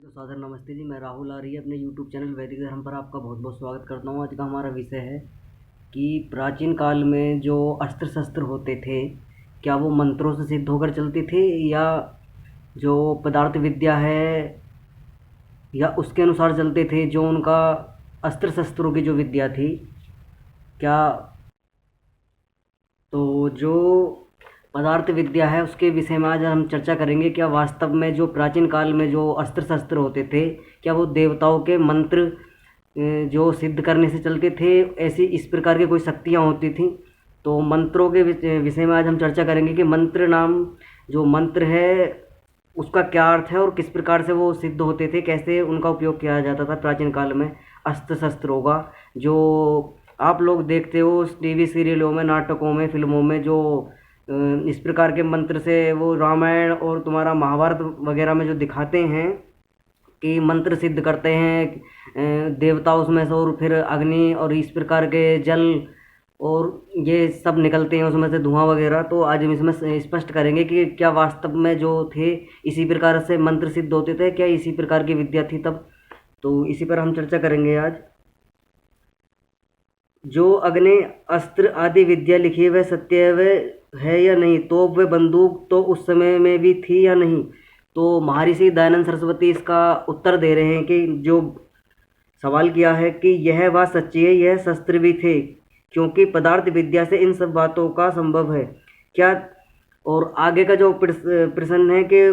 तो सादर नमस्ते जी। मैं राहुल आर्य अपने यूट्यूब चैनल वैदिक धर्म पर आपका बहुत बहुत स्वागत करता हूँ। आज का हमारा विषय है कि प्राचीन काल में जो अस्त्र शस्त्र होते थे, क्या वो मंत्रों से सिद्ध होकर चलते थे, या जो पदार्थ विद्या है या उसके अनुसार चलते थे। जो उनका अस्त्र शस्त्रों की जो विद्या थी, क्या तो जो पदार्थ विद्या है उसके विषय में आज हम चर्चा करेंगे। क्या वास्तव में जो प्राचीन काल में जो अस्त्र शस्त्र होते थे, क्या वो देवताओं के मंत्र जो सिद्ध करने से चलते थे, ऐसी इस प्रकार की कोई शक्तियाँ होती थीं। तो मंत्रों के विषय में आज हम चर्चा करेंगे कि मंत्र नाम जो मंत्र है उसका क्या अर्थ है और किस प्रकार से वो सिद्ध होते थे, कैसे उनका उपयोग किया जाता था प्राचीन काल में अस्त्र शस्त्रों का। जो आप लोग देखते हो टीवी सीरियलों में, नाटकों में, फिल्मों में, जो इस प्रकार के मंत्र से वो रामायण और तुम्हारा महाभारत वगैरह में जो दिखाते हैं कि मंत्र सिद्ध करते हैं देवता उसमें से, और फिर अग्नि और इस प्रकार के जल और ये सब निकलते हैं उसमें से धुआं वगैरह। तो आज हम इसमें स्पष्ट करेंगे कि क्या वास्तव में जो थे इसी प्रकार से मंत्र सिद्ध होते थे, क्या इसी प्रकार की विद्या थी तब। तो इसी पर हम चर्चा करेंगे आज। जो अग्नि अस्त्र आदि विद्या लिखी वह सत्य वह है या नहीं, तो वह बंदूक तो उस समय में भी थी या नहीं। तो महर्षि दयानंद सरस्वती इसका उत्तर दे रहे हैं कि जो सवाल किया है कि यह बात सच्ची है, यह शस्त्र भी थे, क्योंकि पदार्थ विद्या से इन सब बातों का संभव है। क्या और आगे का जो प्रश्न है कि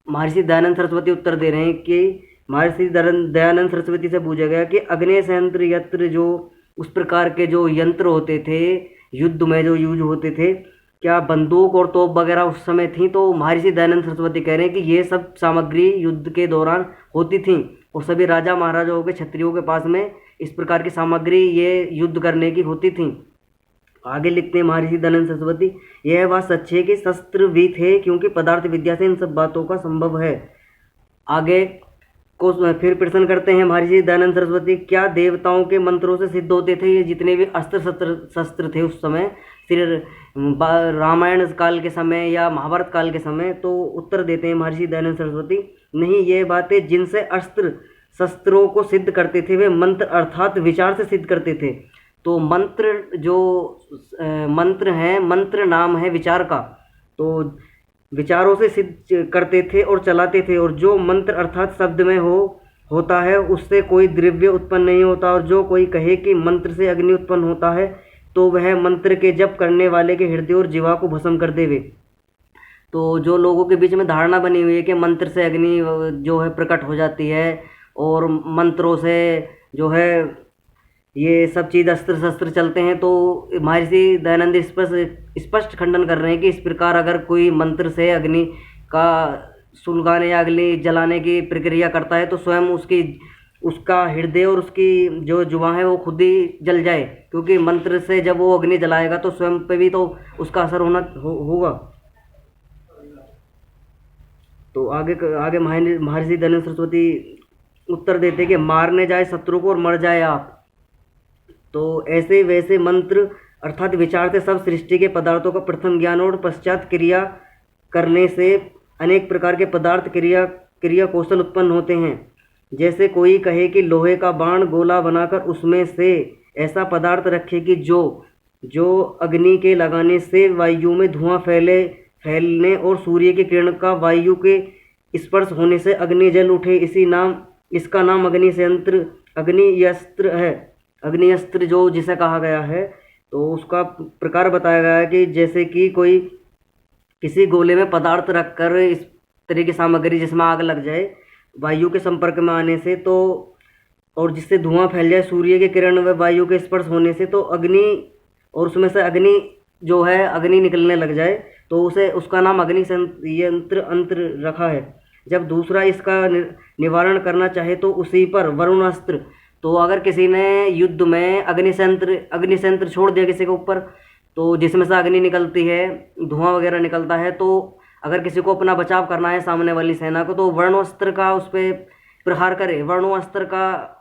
महर्षि दयानंद सरस्वती उत्तर दे रहे हैं कि महर्षि दयानंद सरस्वती से पूछा गया कि अग्नि संयंत्र यंत्र जो उस प्रकार के जो यंत्र होते थे युद्ध में जो यूज होते थे, क्या बंदूक और तोप वगैरह उस समय थी। तो महर्षि दयानंद सरस्वती कह रहे हैं कि ये सब सामग्री युद्ध के दौरान होती थी और सभी राजा महाराजाओं के क्षत्रियों के पास में इस प्रकार की सामग्री ये युद्ध करने की होती थी। आगे लिखते हैं महर्षि दयानंद सरस्वती, यह बात सच है कि शस्त्र भी थे, क्योंकि पदार्थ विद्या से इन सब बातों का संभव है। आगे को फिर प्रश्न करते हैं महर्षि दयानंद सरस्वती, क्या देवताओं के मंत्रों से सिद्ध होते थे ये जितने भी अस्त्र शस्त्र शस्त्र थे उस समय, फिर रामायण काल के समय या महाभारत काल के समय। तो उत्तर देते हैं महर्षि दयानंद सरस्वती, नहीं, ये बातें जिनसे अस्त्र शस्त्रों को सिद्ध करते थे वे मंत्र अर्थात विचार से सिद्ध करते थे। तो मंत्र जो मंत्र हैं, मंत्र नाम है विचार का, तो विचारों से सिद्ध करते थे और चलाते थे। और जो मंत्र अर्थात शब्द में होता है उससे कोई द्रव्य उत्पन्न नहीं होता। और जो कोई कहे कि मंत्र से अग्नि उत्पन्न होता है, तो वह मंत्र के जप करने वाले के हृदय और जीवा को भस्म कर देवे। तो जो लोगों के बीच में धारणा बनी हुई है कि मंत्र से अग्नि जो है प्रकट हो जाती है और मंत्रों से जो है ये सब चीज़ अस्त्र शस्त्र चलते हैं, तो महर्षि दयानंद स्पष्ट खंडन कर रहे हैं कि इस प्रकार अगर कोई मंत्र से अग्नि का सुलगाने या अग्नि जलाने की प्रक्रिया करता है तो स्वयं उसका हृदय और उसकी जो जुबान है वो खुद ही जल जाए, क्योंकि मंत्र से जब वो अग्नि जलाएगा तो स्वयं पे भी तो उसका असर होगा। तो आगे महर्षि दयानंद सरस्वती उत्तर देते कि मारने जाए शत्रु को और मर जाए आप। तो ऐसे वैसे मंत्र अर्थात विचार से सब सृष्टि के पदार्थों का प्रथम ज्ञान और पश्चात क्रिया करने से अनेक प्रकार के पदार्थ क्रिया कौशल उत्पन्न होते हैं। जैसे कोई कहे कि लोहे का बाण गोला बनाकर उसमें से ऐसा पदार्थ रखे कि जो अग्नि के लगाने से वायु में धुआं फैलने और सूर्य की किरण का वायु के स्पर्श होने से अग्नि जल उठे, इसका नाम अग्नियस्त्र है। अग्नियस्त्र जो जिसे कहा गया है, तो उसका प्रकार बताया गया है कि जैसे कि कोई किसी गोले में पदार्थ रखकर इस तरह की सामग्री जिसमें आग लग जाए वायु के संपर्क में आने से, तो और जिससे धुआं फैल जाए सूर्य की किरण व वायु के स्पर्श होने से, तो अग्नि और उसमें से अग्नि जो है अग्नि निकलने लग जाए, तो उसका नाम अग्नि यंत्र अंत्र रखा है। जब दूसरा इसका निवारण करना चाहे तो उसी पर वरुण अस्त्र, तो अगर किसी ने युद्ध में अग्निशस्त्र छोड़ दिया किसी के ऊपर, तो जिसमें से अग्नि निकलती है, धुआं वगैरह निकलता है, तो अगर किसी को अपना बचाव करना है सामने वाली सेना को, तो वर्णोस्त्र का उस पर प्रहार करे। वर्णोस्त्र का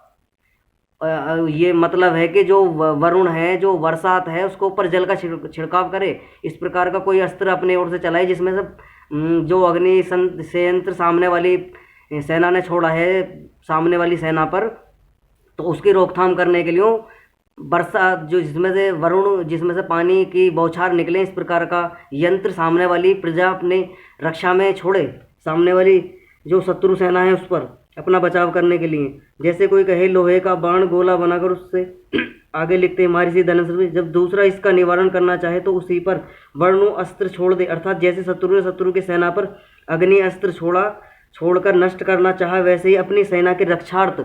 ये मतलब है कि जो वरुण है, जो बरसात है, उसको ऊपर जल का छिड़काव करे। इस प्रकार का कोई अस्त्र अपने ओर से चलाए जिसमें से जो अग्नि संयंत्र सामने वाली सेना ने छोड़ा है सामने वाली सेना पर, तो उसकी रोकथाम करने के लिए वर्षा जो जिसमें से वरुण जिसमें से पानी की बौछार निकले, इस प्रकार का यंत्र सामने वाली प्रजा अपने रक्षा में छोड़े, सामने वाली जो शत्रु सेना है उस पर अपना बचाव करने के लिए। जैसे कोई कहे लोहे का बाण गोला बनाकर उससे आगे लिखते हैं महर्षि दनश्रवती, जब दूसरा इसका निवारण करना चाहे तो उसी पर वर्णु अस्त्र छोड़ दे, अर्थात जैसे शत्रु ने शत्रु की सेना पर अग्नि अस्त्र छोड़कर नष्ट करना चाहा, वैसे ही अपनी सेना के रक्षार्थ,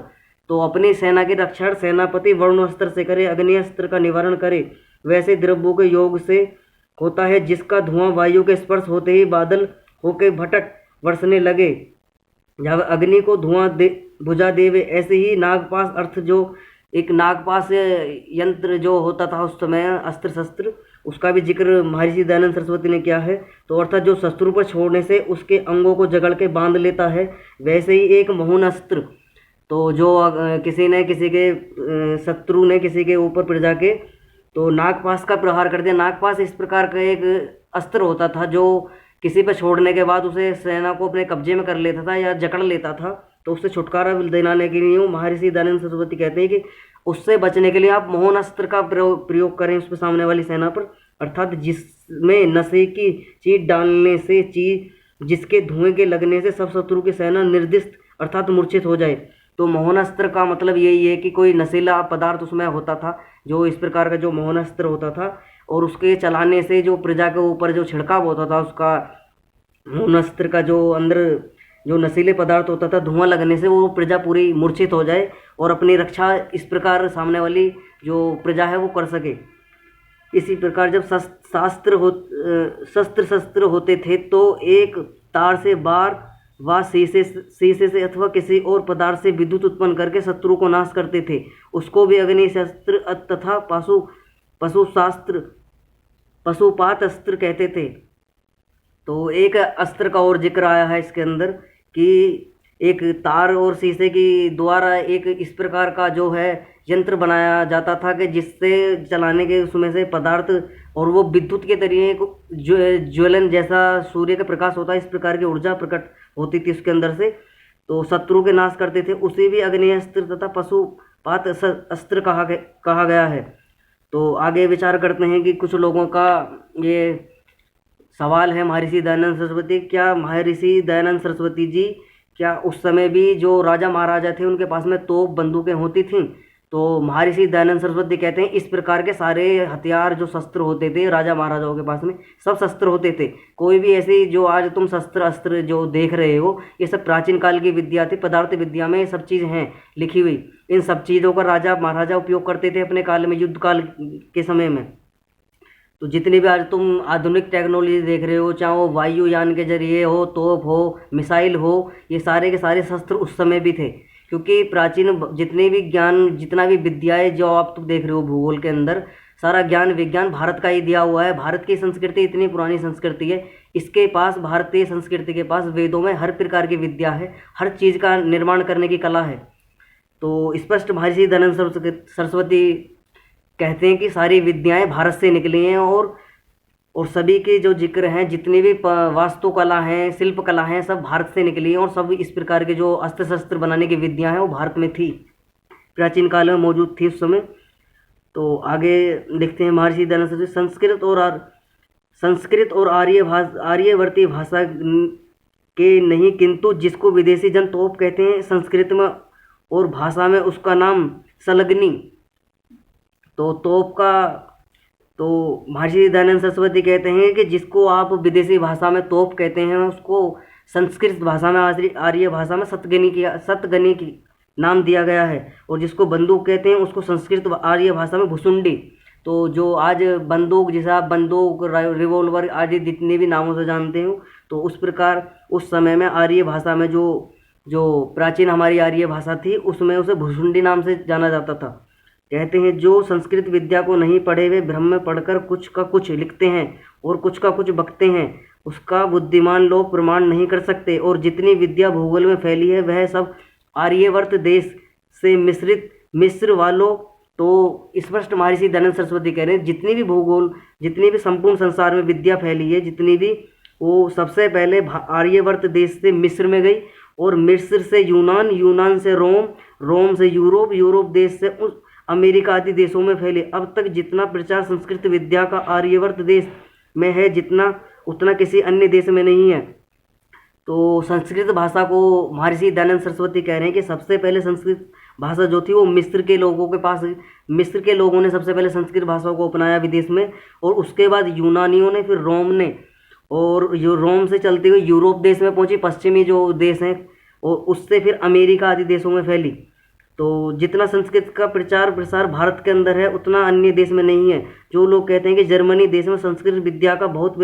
तो अपनी सेना की रक्षार्थ सेनापति वरुण अस्त्र से करे, अग्नि अस्त्र का निवारण करे। वैसे द्रव्यों के योग से होता है, जिसका धुआं वायु के स्पर्श होते ही बादल होके भटक बरसने लगे, जब अग्नि को धुआं बुझा देवे। ऐसे ही नागपाश अर्थ जो एक नागपाश यंत्र जो होता था उस समय अस्त्र शस्त्र, उसका भी जिक्र महर्षि दयानंद सरस्वती ने किया है। तो अर्थात जो शत्रु पर छोड़ने से उसके अंगों को जकड़ के बांध लेता है, वैसे ही एक मौन अस्त्र, तो जो किसी ने किसी के शत्रु ने किसी के ऊपर प्रजा के तो नागपाश का प्रहार कर दिया। नागपाश इस प्रकार का एक अस्त्र होता था जो किसी पर छोड़ने के बाद उसे सेना को अपने कब्जे में कर लेता था या जकड़ लेता था, तो उससे छुटकारा दिलाने के लिए महर्षि दयानंद सरस्वती कहते हैं कि उससे बचने के लिए आप मौन अस्त्र का प्रयोग करें उस पर सामने वाली सेना पर, अर्थात जिसमें नशे की चीज डालने से जिसके धुएं के लगने से सब शत्रु की सेना निर्दिष्ट अर्थात मूर्छित हो जाए। तो मौन अस्त्र का मतलब यही है कि कोई नशीला पदार्थ उसमें होता था, जो इस प्रकार का जो मौन अस्त्र होता था, और उसके चलाने से जो प्रजा के ऊपर जो छिड़काव होता था उसका मौन अस्त्र का जो अंदर जो नशीले पदार्थ होता था, धुआं लगने से वो प्रजा पूरी मूर्छित हो जाए और अपनी रक्षा इस प्रकार सामने वाली जो प्रजा है वो कर सके। इसी प्रकार जब शस्त्र होते थे तो एक तार से बार व शीशे से अथवा किसी और पदार्थ से विद्युत उत्पन्न करके शत्रु को नाश करते थे। उसको भी अग्नि शस्त्र तथा पशुपात अस्त्र कहते थे। तो एक अस्त्र का और जिक्र आया है इसके अंदर कि एक तार और शीशे की द्वारा एक इस प्रकार का जो है यंत्र बनाया जाता था कि जिससे चलाने के उसमें से पदार्थ और वो विद्युत के तरीके जो ज्वलन जैसा सूर्य का प्रकाश होता है, इस प्रकार की ऊर्जा प्रकट होती थी उसके अंदर से, तो शत्रु के नाश करते थे। उसे भी अग्नि अस्त्र तथा पशुपात अस्त्र कहा गया है। तो आगे विचार करते हैं कि कुछ लोगों का ये सवाल है महर्षि दयानंद सरस्वती, क्या महर्षि दयानंद सरस्वती जी क्या उस समय भी जो राजा महाराजा थे उनके पास में तोप बंदूकें होती थीं? तो महर्षि दयानंद सरस्वती कहते हैं इस प्रकार के सारे हथियार जो शस्त्र होते थे राजा महाराजाओं के पास में सब शस्त्र होते थे। कोई भी ऐसी जो आज तुम शस्त्र अस्त्र जो देख रहे हो ये सब प्राचीन काल की विद्या थी, पदार्थ विद्या में ये सब चीज़ हैं लिखी हुई। इन सब चीज़ों का राजा महाराजा उपयोग करते थे अपने काल में, युद्ध काल के समय में। तो जितनी भी आज तुम आधुनिक टेक्नोलॉजी देख रहे हो, चाहे वो वायुयान के जरिए हो, तोप हो, मिसाइल हो, ये सारे के सारे शस्त्र उस समय भी थे। क्योंकि प्राचीन जितने भी ज्ञान जितना भी विद्याएं जो आप तुम देख रहे हो भूगोल के अंदर, सारा ज्ञान विज्ञान भारत का ही दिया हुआ है। भारत की संस्कृति इतनी पुरानी संस्कृति है, इसके पास भारतीय संस्कृति के पास वेदों में हर प्रकार की विद्या है, हर चीज़ का निर्माण करने की कला है। तो स्पष्ट महर्षि दयानंद सरस्वती कहते हैं कि सारी विद्याएं भारत से निकली हैं और सभी के जो जिक्र हैं जितनी भी वास्तुकला हैं, शिल्प कला हैं, सब भारत से निकली हैं और सब इस प्रकार के जो अस्त्र शस्त्र बनाने की विद्या हैं वो भारत में थी, प्राचीन काल में मौजूद थी उस समय। तो आगे देखते हैं महर्षि दयानंद सरस्वती, संस्कृत और आर्यवर्ती भाषा के नहीं, किंतु जिसको विदेशी जन तोप कहते हैं, संस्कृत में और भाषा में उसका नाम सलग्नी। तो तोप का तो महर्षि दयानंद सरस्वती कहते हैं कि जिसको आप विदेशी भाषा में तोप कहते हैं उसको संस्कृत भाषा में आर्य भाषा में सतगनी की नाम दिया गया है, और जिसको बंदूक कहते हैं उसको संस्कृत आर्य भाषा में भुसुंडी। तो जो आज बंदूक जैसे आप बंदूक रिवॉल्वर आदि जितने भी नामों से जानते हो, तो उस प्रकार उस समय में आर्य भाषा में जो प्राचीन हमारी आर्य भाषा थी उसमें उसे भुसुंडी नाम से जाना जाता था। कहते हैं जो संस्कृत विद्या को नहीं पढ़े वे ब्रह्म में पढ़कर कुछ का कुछ लिखते हैं और कुछ का कुछ बकते हैं, उसका बुद्धिमान लोग प्रमाण नहीं कर सकते। और जितनी विद्या भूगोल में फैली है वह सब आर्यवर्त देश से मिस्र वालों। तो स्पष्ट महर्षि दयानंद सरस्वती कह रहे हैं जितनी भी भूगोल जितनी भी संपूर्ण संसार में विद्या फैली है जितनी भी, वो सबसे पहले आर्यवर्त देश से मिस्र में गई और मिस्र से यूनान, यूनान से रोम, रोम से यूरोप, यूरोप देश से उस अमेरिका आदि देशों में फैले। अब तक जितना प्रचार संस्कृत विद्या का आर्यवर्त देश में है, जितना उतना किसी अन्य देश में नहीं है। तो संस्कृत भाषा को महर्षि दयानंद सरस्वती कह रहे हैं कि सबसे पहले संस्कृत भाषा जो थी वो मिस्र के लोगों के पास, मिस्र के लोगों ने सबसे पहले संस्कृत भाषा को अपनाया विदेश में, और उसके बाद यूनानियों ने, फिर रोम ने, और जो रोम से चलते हुए यूरोप देश में पहुंची, पश्चिमी जो देश हैं, और उससे फिर अमेरिका आदि देशों में फैली। तो जितना संस्कृत का प्रचार प्रसार भारत के अंदर है उतना अन्य देश में नहीं है। जो लोग कहते हैं कि जर्मनी देश में संस्कृत विद्या का बहुत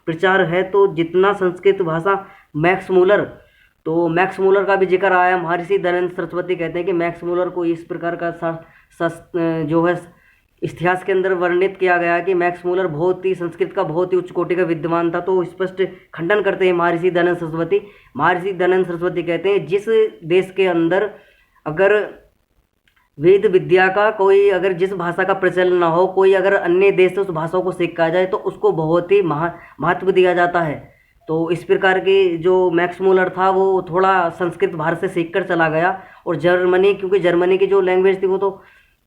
प्रचार है, तो जितना संस्कृत भाषा मैक्स मूलर, तो मैक्स मूलर का भी जिक्र आया। महर्षि दयानंद सरस्वती कहते हैं कि मैक्स मूलर को इस प्रकार का जो है इतिहास के अंदर वर्णित किया गया कि मैक्स मूलर बहुत ही संस्कृत का बहुत ही उच्च कोटि का विद्वान था। तो स्पष्ट खंडन करते हैं महर्षि दयानंद सरस्वती। महर्षि दयानंद सरस्वती कहते हैं जिस देश के अंदर अगर वेद विद्या का कोई, अगर जिस भाषा का प्रचलन ना हो, कोई अगर अन्य देश से उस भाषा को सीखा जाए तो उसको बहुत ही महत्व दिया जाता है। तो इस प्रकार के जो मैक्स मूलर था वो थोड़ा संस्कृत भारत से सीख कर चला गया, और जर्मनी, क्योंकि जर्मनी की जो लैंग्वेज थी वो तो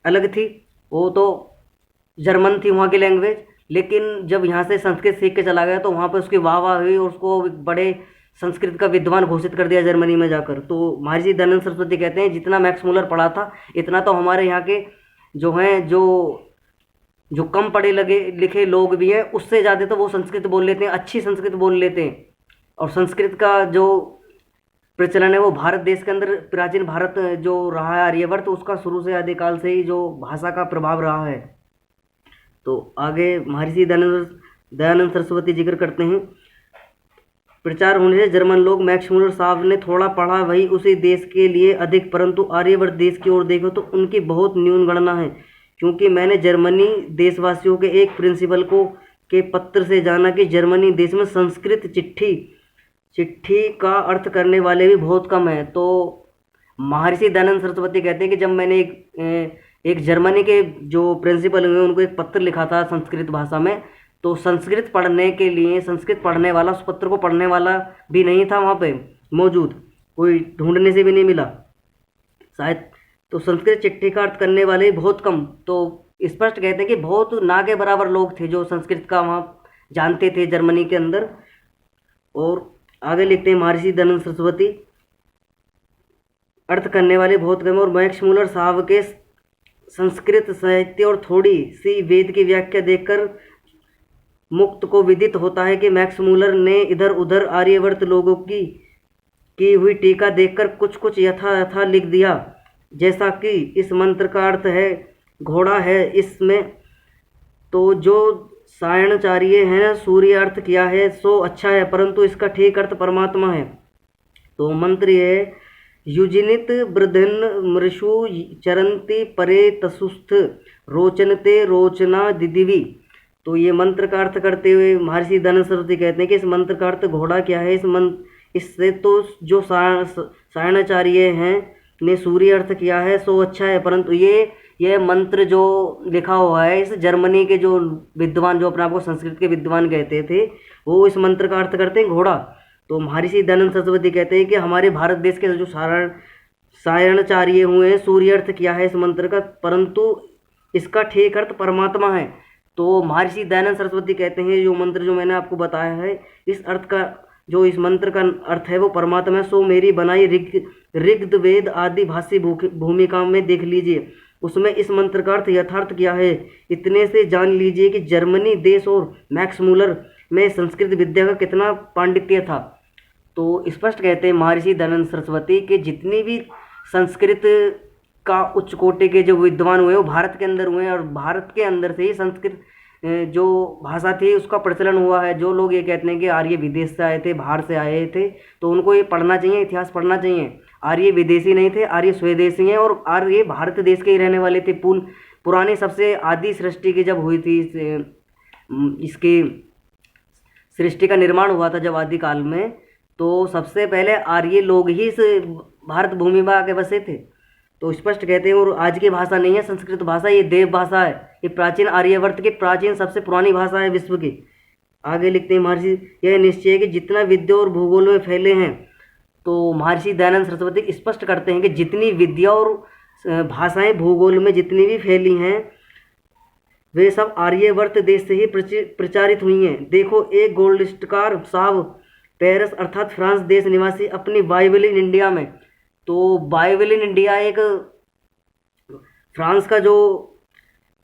अलग थी, वो तो जर्मन थी वहाँ की लैंग्वेज, लेकिन जब यहाँ से संस्कृत सीख के चला गया तो वहाँ पर उसकी वाह वाह हुई और उसको बड़े संस्कृत का विद्वान घोषित कर दिया जर्मनी में जाकर। तो महर्षि दयानंद सरस्वती कहते हैं जितना मैक्स मूलर पढ़ा था इतना तो हमारे यहाँ के जो हैं, जो कम पढ़े लगे लिखे लोग भी हैं, उससे ज़्यादा तो वो संस्कृत बोल लेते हैं, अच्छी संस्कृत बोल लेते हैं। और संस्कृत का जो प्रचलन है वो भारत देश के अंदर, प्राचीन भारत जो रहा है आर्यवर्त, उसका शुरू से आदिकाल से ही जो भाषा का प्रभाव रहा है। तो आगे महर्षि दयानंद सरस्वती जिक्र करते हैं, प्रचार होने से जर्मन लोग, मैक्स मूलर साहब ने थोड़ा पढ़ा वही उसी देश के लिए अधिक, परंतु आर्यवर्त देश की ओर देखो तो उनकी बहुत न्यून गणना है। क्योंकि मैंने जर्मनी देशवासियों के एक प्रिंसिपल को के पत्र से जाना कि जर्मनी देश में संस्कृत चिट्ठी का अर्थ करने वाले भी बहुत कम हैं। तो महर्षि दयानंद सरस्वती कहते हैं कि जब मैंने एक जर्मनी के जो प्रिंसिपल हुए उनको एक पत्र लिखा था संस्कृत भाषा में, तो संस्कृत पढ़ने के लिए, संस्कृत पढ़ने वाला, उस पत्र को पढ़ने वाला भी नहीं था वहाँ पे मौजूद, कोई ढूंढने से भी नहीं मिला शायद। तो संस्कृत चिट्ठी का अर्थ करने वाले बहुत कम। तो स्पष्ट कहते हैं कि बहुत ना के बराबर लोग थे जो संस्कृत का वहाँ जानते थे जर्मनी के अंदर। और आगे लिखते हैं महर्षि दयानंद सरस्वती, अर्थ करने वाले बहुत कम, और मैक्स मूलर साहब के संस्कृत साहित्य और थोड़ी सी वेद की व्याख्या देखकर मुक्त को विदित होता है कि मैक्स मूलर ने इधर उधर आर्यवर्त लोगों की हुई टीका देखकर कुछ कुछ यथा लिख दिया, जैसा कि इस मंत्र का अर्थ है घोड़ा है, इसमें तो जो सायणाचार्य हैं सूर्य अर्थ किया है सो अच्छा है, परंतु इसका ठीक अर्थ परमात्मा है। तो मंत्र ये है, युजिनित वृद्धन मृषु चरंती परे तसुस्थ रोचनते रोचना दिदिवी। तो ये मंत्र का अर्थ करते हुए महर्षि दयानंद सरस्वती कहते हैं कि इस मंत्र का अर्थ घोड़ा क्या है, इससे तो जो सायणाचार्य हैं ने सूर्य अर्थ किया है सो अच्छा है, परंतु ये मंत्र जो लिखा हुआ है इस जर्मनी के जो विद्वान, जो अपने आप को संस्कृत के विद्वान कहते थे, वो इस मंत्र का अर्थ करते हैं घोड़ा। तो महर्षि दयानंद सरस्वती कहते हैं कि हमारे भारत देश के जो सायणाचार्य हुए हैं सूर्य अर्थ किया है इस मंत्र का, परंतु इसका ठीक अर्थ परमात्मा है। तो महर्षि दयानंद सरस्वती कहते हैं जो मंत्र जो मैंने आपको बताया है, इस अर्थ का जो इस मंत्र का अर्थ है वो परमात्मा है, सो मेरी बनाई ऋग्वेद आदि भाषी भूमिका में देख लीजिए, उसमें इस मंत्र का अर्थ यथार्थ क्या है। इतने से जान लीजिए कि जर्मनी देश और मैक्स मूलर में संस्कृत विद्या का कितना पांडित्य था। तो स्पष्ट कहते हैं महर्षि दयानंद सरस्वती के जितनी भी संस्कृत का उच्च कोटि के जो विद्वान हुए वो भारत के अंदर हुए, और भारत के अंदर से ही संस्कृत जो भाषा थी उसका प्रचलन हुआ है। जो लोग ये कहते हैं कि आर्य विदेश से आए थे, बाहर से आए थे, तो उनको ये पढ़ना चाहिए, इतिहास पढ़ना चाहिए। आर्य विदेशी नहीं थे, आर्य स्वदेशी हैं, और आर्य भारत देश के ही रहने वाले थे। पुराने सबसे आदि सृष्टि की जब हुई थी, इसकी सृष्टि का निर्माण हुआ था जब आदिकाल में, तो सबसे पहले आर्य लोग ही इस भारत भूमि में आके बसे थे। तो स्पष्ट कहते हैं, और आज की भाषा नहीं है संस्कृत भाषा, ये देव भाषा है, ये प्राचीन आर्यवर्त की प्राचीन सबसे पुरानी भाषा है विश्व की। आगे लिखते हैं महर्षि, यह निश्चय है कि जितना विद्या और भूगोल में फैले हैं, तो महर्षि दयानंद सरस्वती स्पष्ट करते हैं कि जितनी विद्या और भाषाएं भूगोल में जितनी भी फैली हैं वे सब आर्यवर्त देश से ही प्रचारित हुई हैं। देखो, एक गोल्डस्टर साहब पेरिस अर्थात फ्रांस देश निवासी अपनी बाइबल इन इंडिया में, तो बाइबल इन इंडिया एक फ्रांस का जो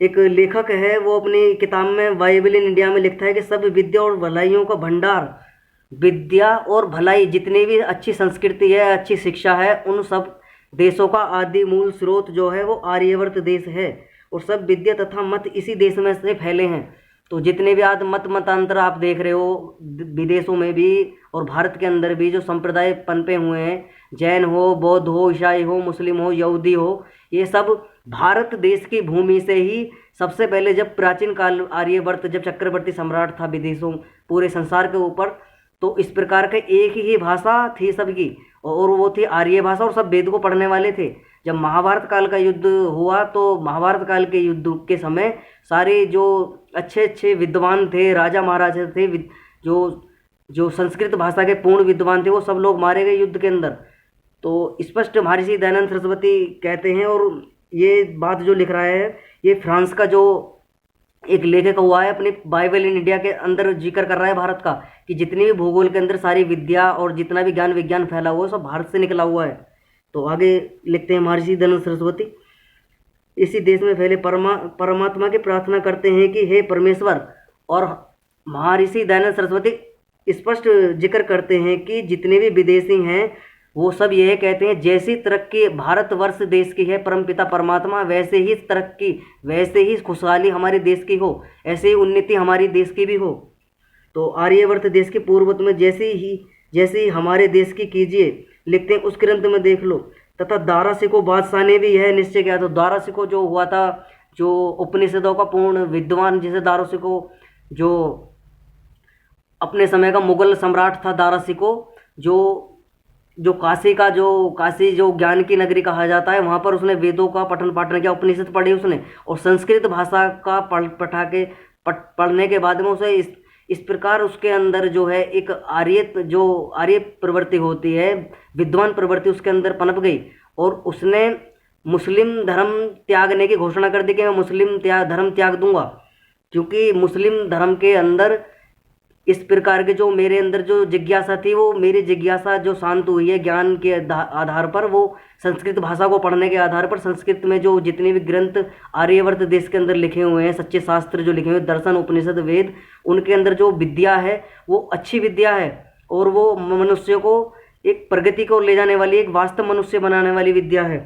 एक लेखक है वो अपनी किताब में बाइबल इन इंडिया में लिखता है कि सब विद्या और भलाइयों का भंडार, विद्या और भलाई जितनी भी अच्छी संस्कृति है, अच्छी शिक्षा है, उन सब देशों का आदि मूल स्रोत जो है वो आर्यवर्त देश है और सब विद्या तथा मत इसी देश में से फैले हैं। तो जितने भी आज मतांतर आप देख रहे हो विदेशों में भी और भारत के अंदर भी जो संप्रदाय पनपे हुए हैं, जैन हो, बौद्ध हो, ईसाई हो, मुस्लिम हो, यहूदी हो, ये सब भारत देश की भूमि से ही सबसे पहले जब प्राचीन काल आर्यवर्त जब चक्रवर्ती सम्राट था विदेशों पूरे संसार के ऊपर, तो इस प्रकार के एक ही भाषा थी सबकी और वो थी आर्य भाषा और सब वेद को पढ़ने वाले थे। जब महाभारत काल का युद्ध हुआ तो महाभारत काल के युद्ध के समय सारे जो अच्छे अच्छे विद्वान थे, राजा महाराजा थे, जो संस्कृत भाषा के पूर्ण विद्वान थे, वो सब लोग मारे गए युद्ध के अंदर। तो स्पष्ट महर्षि दयानंद सरस्वती कहते हैं और ये बात जो लिख रहा है ये फ्रांस का जो एक लेखक हुआ है अपनी बाइबल इन इंडिया के अंदर जिक्र कर रहा है भारत का कि जितनी भी भूगोल के अंदर सारी विद्या और जितना भी ज्ञान विज्ञान फैला हुआ है सब भारत से निकला हुआ है। तो आगे लिखते हैं महर्षि दयानंद सरस्वती, इसी देश में फैले परमात्मा की प्रार्थना करते हैं कि हे परमेश्वर। और महर्षि दयानंद सरस्वती स्पष्ट जिक्र करते हैं कि जितने भी विदेशी हैं वो सब यह कहते हैं जैसी तरक्की भारतवर्ष देश की है परमपिता परमात्मा, वैसे ही तरक्की, वैसे ही खुशहाली हमारे देश की हो, ऐसे ही उन्नति हमारी देश की भी हो। तो आर्यवर्त देश के पूर्वत्व में जैसी हमारे देश की कीजिए। लिखते हैं उस ग्रंथ में देख लो। तथा दारासिको बादशाह ने भी यह निश्चय किया। तो दारासिको जो हुआ था, जो उपनिषदों का पूर्ण विद्वान, जिसे दारासिको जो अपने समय का मुगल सम्राट था, दारासिको जो काशी जो ज्ञान की नगरी कहा जाता है, वहाँ पर उसने वेदों का पठन पाठन किया, उपनिषद पढ़े उसने और संस्कृत भाषा का पढ़ने के बाद में उसे इस प्रकार उसके अंदर जो है एक आर्य प्रवृत्ति होती है, विद्वान प्रवृत्ति उसके अंदर पनप गई और उसने मुस्लिम धर्म त्यागने की घोषणा कर दी कि मैं मुस्लिम धर्म त्याग दूंगा, क्योंकि मुस्लिम धर्म के अंदर इस प्रकार के जो मेरे अंदर जो जिज्ञासा थी, वो मेरी जिज्ञासा जो शांत हुई है ज्ञान के आधार पर, वो संस्कृत भाषा को पढ़ने के आधार पर, संस्कृत में जो जितने भी ग्रंथ आर्यवर्त देश के अंदर लिखे हुए हैं, सच्चे शास्त्र जो लिखे हुए हैं, दर्शन, उपनिषद, वेद, उनके अंदर जो विद्या है वो अच्छी विद्या है और वो मनुष्य को एक प्रगति को ले जाने वाली, एक वास्तव मनुष्य बनाने वाली विद्या है।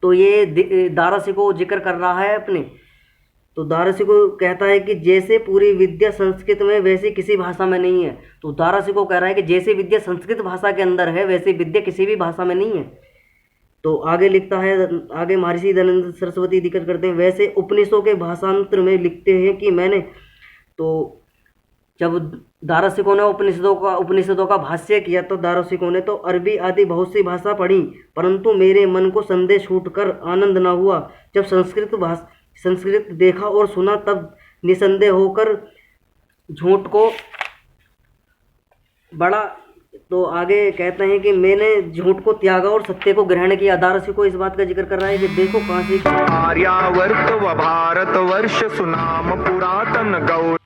तो ये दारासिको जिक्र कर रहा है अपने। तो दारासिको कहता है कि जैसे पूरी विद्या संस्कृत में वैसे किसी भाषा में नहीं है। तो दारासिको कह रहा है कि जैसे विद्या संस्कृत भाषा के अंदर है वैसे विद्या किसी भी भाषा में नहीं है। तो आगे लिखता है, आगे महर्षि दयानंद सरस्वती जिक्र करते हैं, वैसे उपनिषदों के भाषांतर में लिखते हैं कि मैंने, तो जब दारासिको ने उपनिषदों का भाष्य किया तो दारासिको ने तो अरबी आदि बहुत सी भाषा पढ़ी, परंतु मेरे मन को संदेह छूटकर आनंद न हुआ। जब संस्कृत देखा और सुना तब निसंदेह होकर झूठ को बड़ा। तो आगे कहते हैं कि मैंने झूठ को त्यागा और सत्य को ग्रहण किया। दारासिको इस बात का जिक्र कर रहा है कि देखो काशी आर्यावर्त व भारतवर्ष सुनाम पुरातन गौर